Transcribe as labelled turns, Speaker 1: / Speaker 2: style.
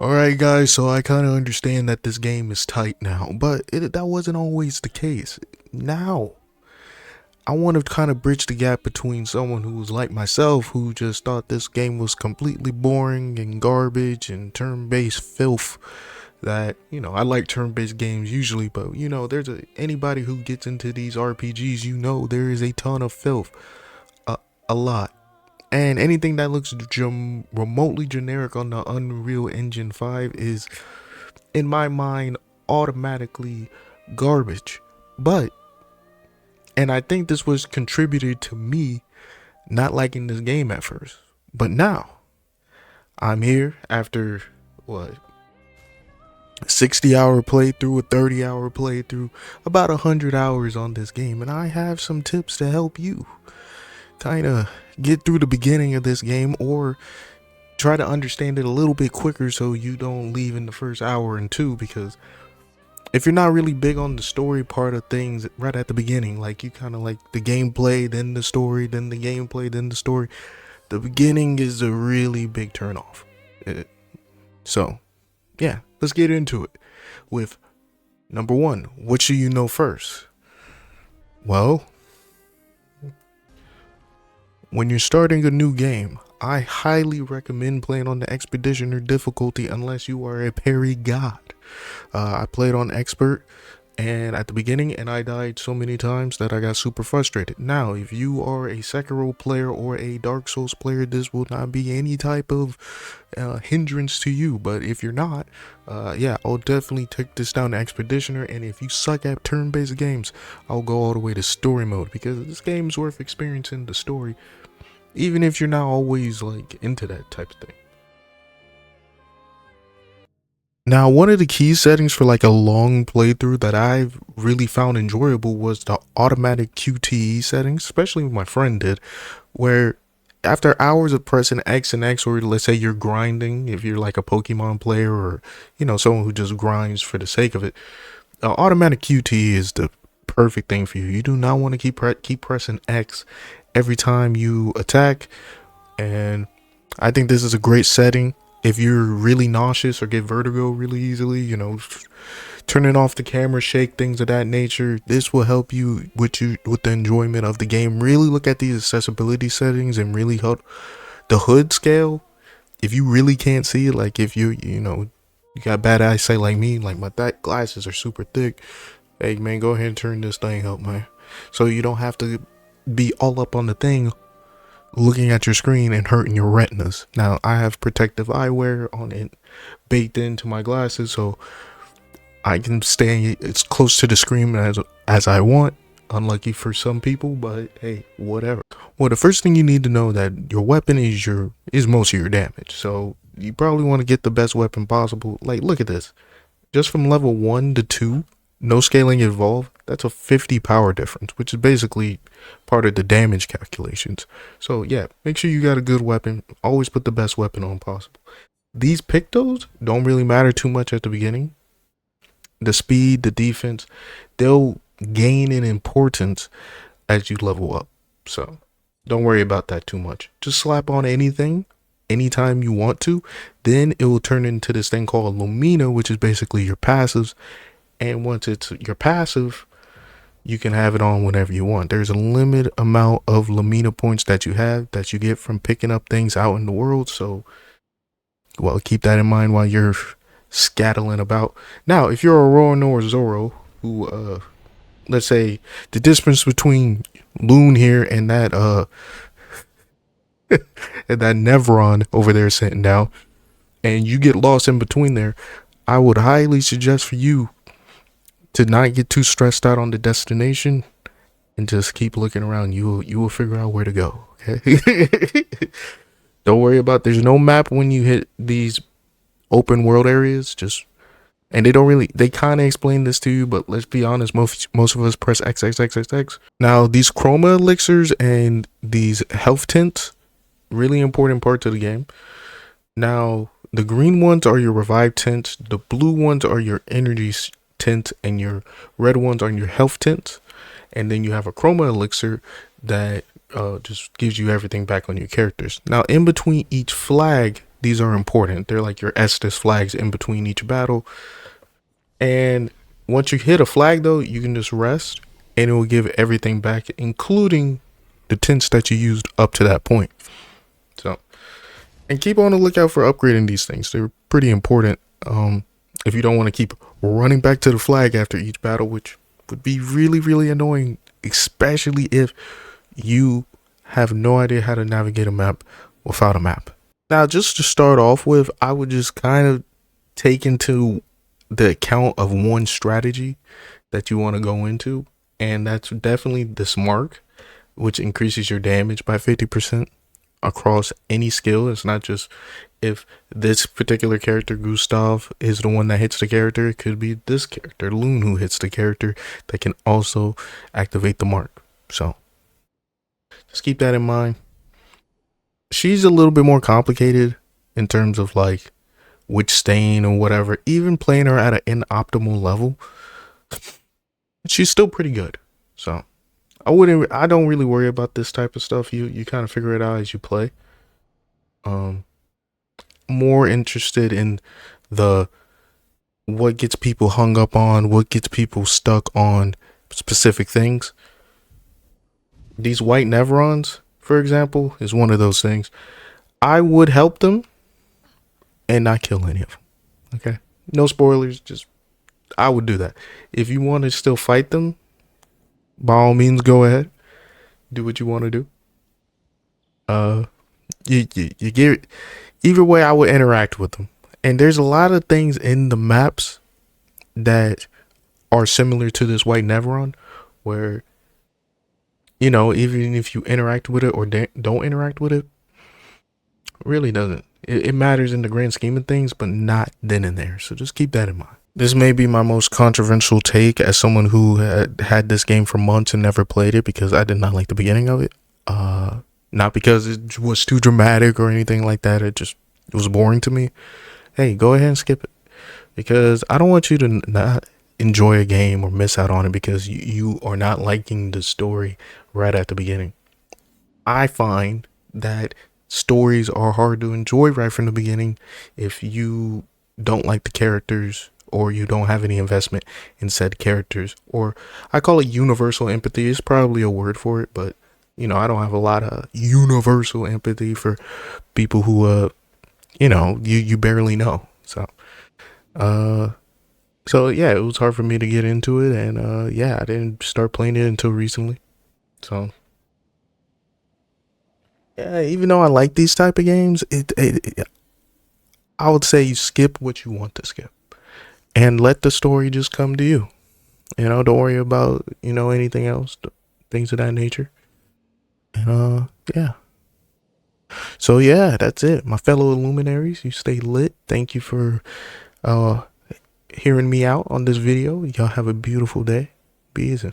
Speaker 1: Alright guys, so I kind of understand that this game is tight now, but that wasn't always the case. Now, I want to kind of bridge the gap between someone who was like myself, who just thought this game was completely boring and garbage and turn-based filth. That, I like turn-based games usually, but anybody who gets into these RPGs, there is a ton of filth. A lot. And anything that looks remotely generic on the Unreal Engine 5 is, in my mind, automatically garbage. And I think this was contributed to me not liking this game at first. But now, I'm here after, what, 60-hour playthrough, a 30-hour playthrough, about 100 hours on this game, and I have some tips to help you kind of get through the beginning of this game, or try to understand it a little bit quicker so you don't leave in the first hour and two. Because if you're not really big on the story part of things right at the beginning, like you kind of like the gameplay, then the story, then the gameplay, then the story, the beginning is a really big turnoff. So yeah, let's get into it with number one. What should you know first? Well, when you're starting a new game, I highly recommend playing on the Expeditioner difficulty unless you are a parry god. I played on Expert and at the beginning, and I died so many times that I got super frustrated. Now, if you are a Sekiro player or a Dark Souls player, this will not be any type of hindrance to you. But if you're not, yeah, I'll definitely take this down to Expeditioner. And if you suck at turn-based games, I'll go all the way to story mode, because this game's worth experiencing the story, even if you're not always like into that type of thing. Now, one of the key settings for like a long playthrough that I've really found enjoyable was the automatic QTE settings, especially my friend did, where after hours of pressing X and X, or let's say you're grinding, if you're like a Pokemon player, or someone who just grinds for the sake of it, automatic QTE is the perfect thing for you. You do not want to keep pressing X every time you attack, and I think this is a great setting. If you're really nauseous or get vertigo really easily, turning off the camera, shake, things of that nature, this will help you with the enjoyment of the game. Really look at these accessibility settings and really help the hood scale. If you really can't see it, like if you got bad eyesight like me, like my glasses are super thick, hey man, go ahead and turn this thing up, man, so you don't have to be all up on the thing looking at your screen and hurting your retinas. Now, I have protective eyewear on it baked into my glasses, so I can stay as close to the screen as I want. Unlucky for some people, but hey, whatever. Well, the first thing you need to know that your weapon is most of your damage, so you probably want to get the best weapon possible. Like, look at this. Just from level 1 to 2, no scaling involved, that's a 50 power difference, which is basically part of the damage calculations. So yeah, make sure you got a good weapon. Always put the best weapon on possible. These pictos don't really matter too much at the beginning. The speed, the defense, they'll gain in importance as you level up. So don't worry about that too much. Just slap on anything anytime you want to. Then it will turn into this thing called Lumina, which is basically your passives. And once it's your passive, you can have it on whenever you want. There's a limited amount of Lumina points that you get from picking up things out in the world. So, well, keep that in mind while you're scattling about. Now, if you're a Ronin or Zoro, who, let's say the distance between Loon here and that, and that Nevron over there sitting down, and you get lost in between there, I would highly suggest for you to not get too stressed out on the destination and just keep looking around. You will figure out where to go. Okay. Don't worry about, there's no map when you hit these open world areas. And they kind of explain this to you, but let's be honest, most of us press X, X, X, X, X. Now, these chroma elixirs and these health tints, really important parts of the game. Now, the green ones are your revive tints, the blue ones are your energy tint, and your red ones are your health tints. And then you have a chroma elixir that just gives you everything back on your characters. Now, in between each flag, these are important. They're like your Estus flags in between each battle. And once you hit a flag, though, you can just rest, and it will give everything back, including the tints that you used up to that point. So, and keep on the lookout for upgrading these things. They're pretty important. If you don't want to keep running back to the flag after each battle, which would be really, really annoying, especially if you have no idea how to navigate a map without a map. Now, just to start off with, I would just kind of take into the account of one strategy that you want to go into, and that's definitely the smart, which increases your damage by 50% across any skill. It's not just if this particular character, Gustav, is the one that hits the character. It could be this character, Loon, who hits the character that can also activate the mark. So just keep that in mind. She's a little bit more complicated in terms of like which stain or whatever. Even playing her at an inoptimal level, she's still pretty good. So I don't really worry about this type of stuff. You kind of figure it out as you play. More interested in the what gets people hung up on, what gets people stuck on specific things. These white Nevrons, for example, is one of those things. I would help them and not kill any of them. Okay, no spoilers. Just I would do that. If you want to still fight them, by all means, go ahead. Do what you want to do. Uh, you get either way. I would interact with them, and there's a lot of things in the maps that are similar to this white Nevron, where even if you interact with it or don't interact with it, really doesn't. It matters in the grand scheme of things, but not then and there. So just keep that in mind. This may be my most controversial take as someone who had this game for months and never played it because I did not like the beginning of it. Not because it was too dramatic or anything like that. It was boring to me. Hey, go ahead and skip it because I don't want you to not enjoy a game or miss out on it because you are not liking the story right at the beginning. I find that stories are hard to enjoy right from the beginning if you don't like the characters or you don't have any investment in said characters, or I call it universal empathy. It's probably a word for it, but I don't have a lot of universal empathy for people who you barely know. So yeah, it was hard for me to get into it, and yeah, I didn't start playing it until recently. So yeah, even though I like these type of games, I would say you skip what you want to skip and let the story just come to you. Don't worry about anything else, things of that nature. And yeah. So yeah, that's it. My fellow luminaries, you stay lit. Thank you for uh hearing me out on this video. Y'all have a beautiful day. Be easy.